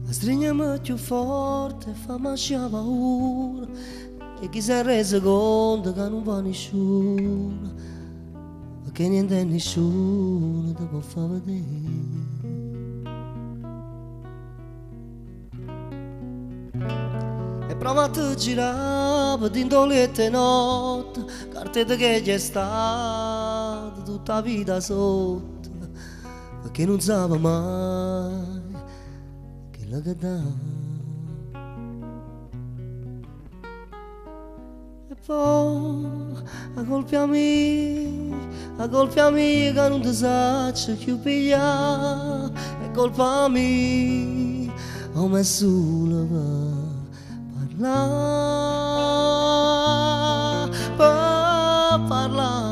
Stringiamo più forte, fammi paura. E chi si è reso conto che non va nessuno, perché niente e nessuno ti può far vedere. E prova a girare dentro le notte, carte che c'è stata tutta la vita sotto, perché non sapeva mai che la cadà. E poi a colpa mia che non ti saccio più pigliare, è colpa mia, ho messo solo per parlare,